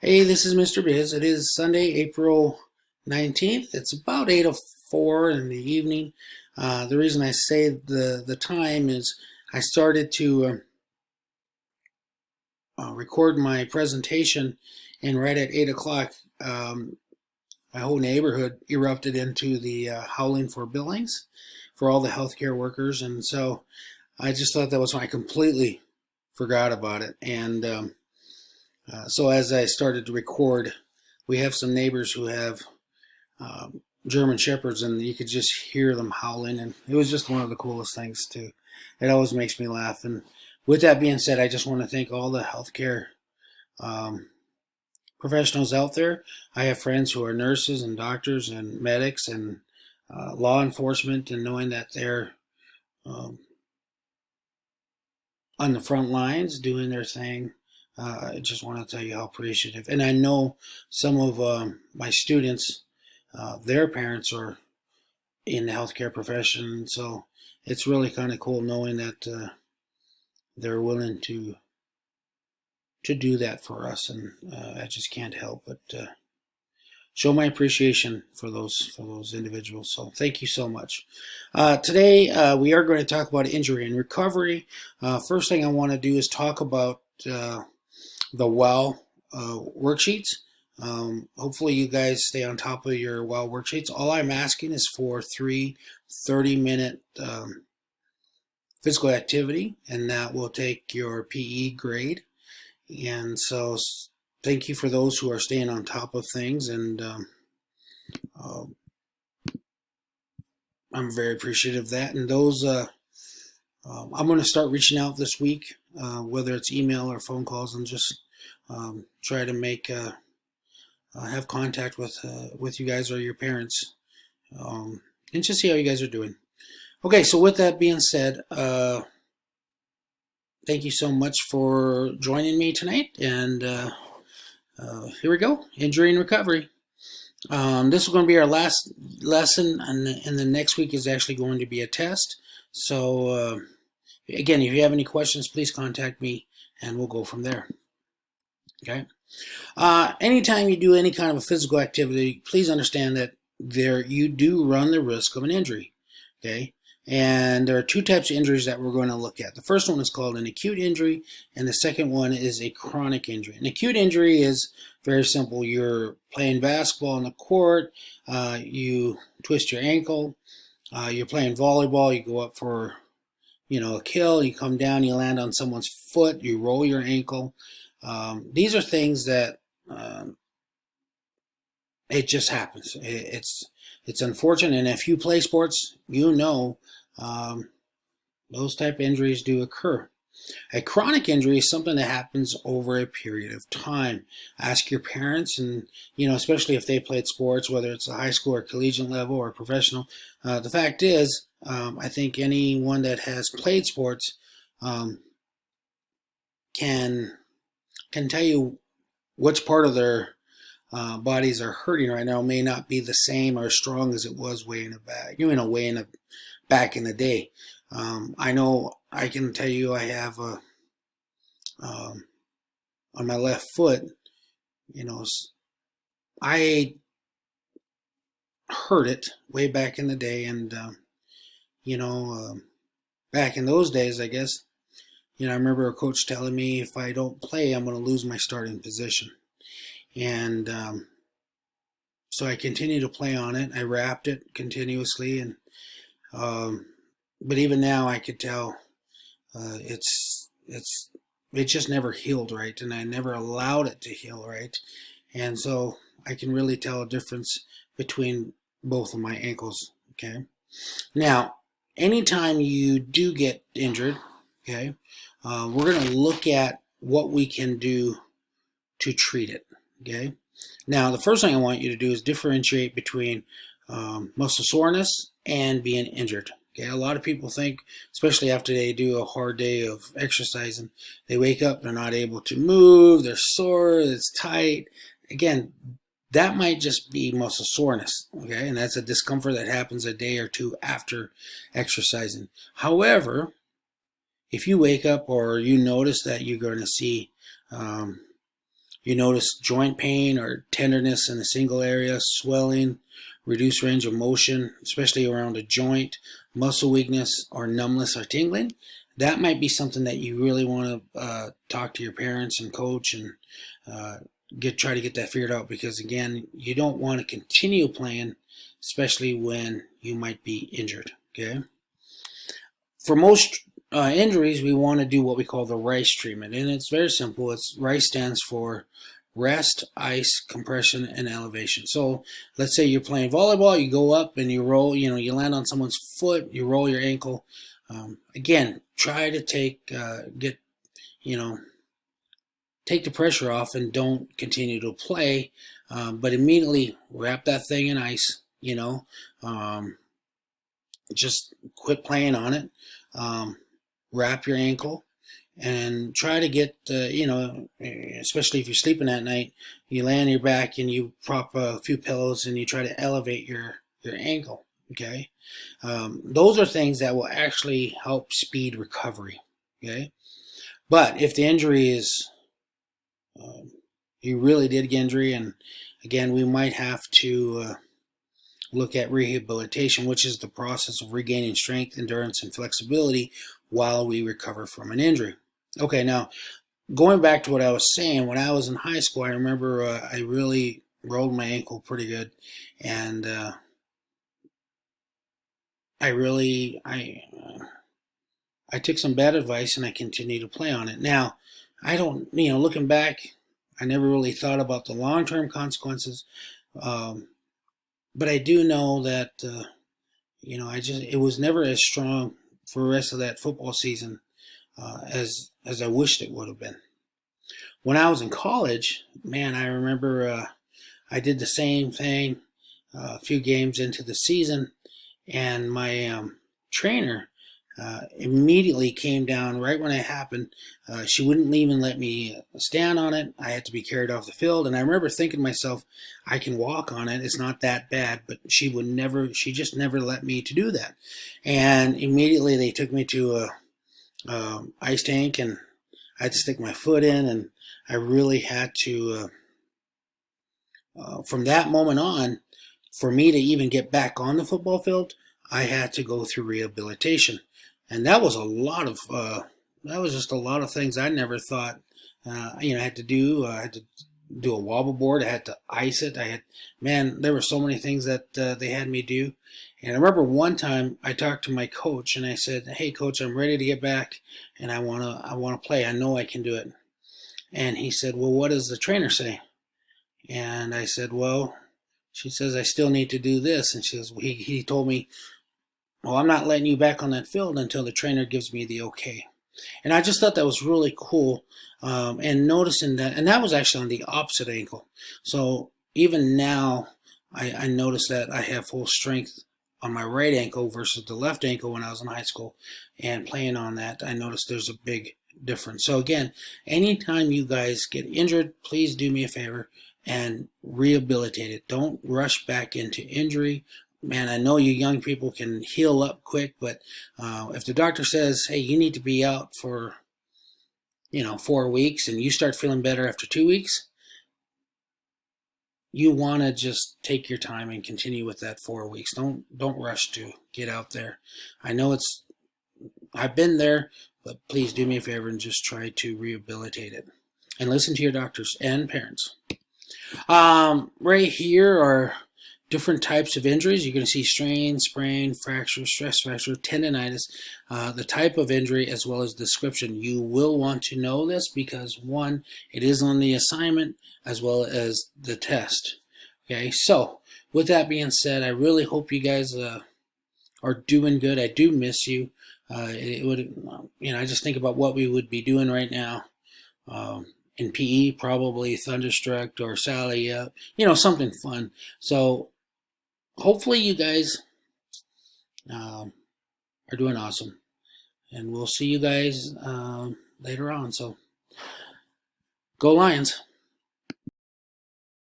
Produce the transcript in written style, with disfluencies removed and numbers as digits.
Hey, this is Mr. Biz. It is Sunday, April 19th. It's about 8:04 in the evening. The reason I say the time is I started to record my presentation, and right at 8 o'clock, my whole neighborhood erupted into the howling for billings for all the healthcare workers. And so I just thought that was when I completely forgot about it. And so as I started to record, we have some neighbors who have German shepherds, and you could just hear them howling, and it was just one of the coolest things too. It always makes me laugh. And with that being said, I just want to thank all the healthcare um, professionals out there. I have friends who are nurses and doctors and medics and law enforcement, and knowing that they're um, on the front lines doing their thing. I just want to tell you how appreciative. And I know some of my students, their parents are in the healthcare profession, so it's really kind of cool knowing that they're willing to do that for us, and I just can't help but show my appreciation for those individuals. So thank you so much. Today we are going to talk about injury and recovery. First thing I want to do is talk about the WOW worksheets. Hopefully you guys stay on top of your WOW worksheets. All I'm asking is for 30-minute physical activity, and that will take your PE grade. And so thank you for those who are staying on top of things, and uh, I'm very appreciative of that. And those, I'm going to start reaching out this week, whether it's email or phone calls, and just try to make have contact with you guys or your parents, and just see how you guys are doing. Okay, so with that being said, thank you so much for joining me tonight, and here we go, injury and recovery. This is going to be our last lesson, and the next week is actually going to be a test. So again, if you have any questions, please contact me, and we'll go from there. Okay. Anytime you do any kind of a physical activity, please understand that you do run the risk of an injury. Okay. And there are two types of injuries that we're going to look at. The first one is called an acute injury, and the second one is a chronic injury. An acute injury is very simple. You're playing basketball on the court, you twist your ankle, you're playing volleyball, you go up for a kill, you come down, you land on someone's foot, you roll your ankle. These are things that it just happens. It's unfortunate, and if you play sports, those type of injuries do occur. A chronic injury is something that happens over a period of time. Ask your parents, and especially if they played sports, whether it's a high school or collegiate level or professional. The fact is, I think anyone that has played sports can tell you which part of their bodies are hurting right now. It may not be the same or as strong as it was way in the back in the day. I know I can tell you I have on my left foot, I hurt it way back in the day, and back in those days, I guess, I remember a coach telling me if I don't play, I'm going to lose my starting position. And so I continued to play on it. I wrapped it continuously, and but even now I could tell it just never healed right, and I never allowed it to heal right. And so I can really tell a difference between both of my ankles. Okay. Now, anytime you do get injured, okay, we're going to look at what we can do to treat it. Okay. Now, the first thing I want you to do is differentiate between muscle soreness and being injured. Okay. A lot of people think, especially after they do a hard day of exercising, they wake up, they're not able to move, they're sore, it's tight. Again, that might just be muscle soreness, okay? And that's a discomfort that happens a day or two after exercising. However, if you wake up or you notice that you're going to see You notice joint pain or tenderness in a single area, swelling, reduced range of motion, especially around a joint, muscle weakness or numbness or tingling. That might be something that you really want to talk to your parents and coach and try to get that figured out, because again, you don't want to continue playing, especially when you might be injured. Okay. For most injuries, we want to do what we call the RICE treatment, and it's very simple. RICE stands for rest, ice, compression, and elevation. So let's say you're playing volleyball, you go up and you roll, you land on someone's foot, you roll your ankle. Again, try to take the pressure off and don't continue to play, but immediately wrap that thing in ice. Just quit playing on it. Wrap your ankle and try to get, especially if you're sleeping at night, you lay on your back and you prop a few pillows and you try to elevate your ankle. Okay. Those are things that will actually help speed recovery. Okay. But if the injury is, you really did get injury, and again, we might have to look at rehabilitation, which is the process of regaining strength, endurance, and flexibility while we recover from an injury. Okay, now going back to what I was saying, when I was in high school, I remember I really rolled my ankle pretty good, and I took some bad advice and I continued to play on it. Now, I don't, looking back, I never really thought about the long-term consequences. But I do know that, it was never as strong for the rest of that football season as I wished it would have been. When I was in college, man, I remember I did the same thing a few games into the season, and my trainer immediately came down right when it happened. She wouldn't even let me stand on it. I had to be carried off the field. And I remember thinking to myself, I can walk on it. It's not that bad. But she just never let me to do that. And immediately they took me to a ice tank, and I had to stick my foot in. And I really had to, from that moment on, for me to even get back on the football field, I had to go through rehabilitation. And that was just a lot of things I never thought, I had to do. I had to do a wobble board. I had to ice it. There were so many things that they had me do. And I remember one time I talked to my coach and I said, "Hey coach, I'm ready to get back and I want to play. I know I can do it." And he said, "Well, what does the trainer say?" And I said, "Well, she says I still need to do this." And he told me, "Well, I'm not letting you back on that field until the trainer gives me the okay." And I just thought that was really cool. And noticing that, and that was actually on the opposite ankle. So even now, I notice that I have full strength on my right ankle versus the left ankle when I was in high school. And playing on that, I noticed there's a big difference. So again, anytime you guys get injured, please do me a favor and rehabilitate it. Don't rush back into injury. Man, I know you young people can heal up quick, but if the doctor says, "Hey, you need to be out for 4 weeks," and you start feeling better after 2 weeks, you want to just take your time and continue with that 4 weeks. Don't rush to get out there. I know I've been there, but please do me a favor and just try to rehabilitate it and listen to your doctors and parents. Right here are different types of injuries. You're going to see strain, sprain, fracture, stress fracture, tendonitis, the type of injury as well as description. You will want to know this because, one, it is on the assignment as well as the test. Okay, so with that being said, I really hope you guys are doing good. I do miss you. I just think about what we would be doing right now. In PE, probably Thunderstruck or Sally, something fun. So hopefully you guys are doing awesome, and we'll see you guys later on. So go Lions.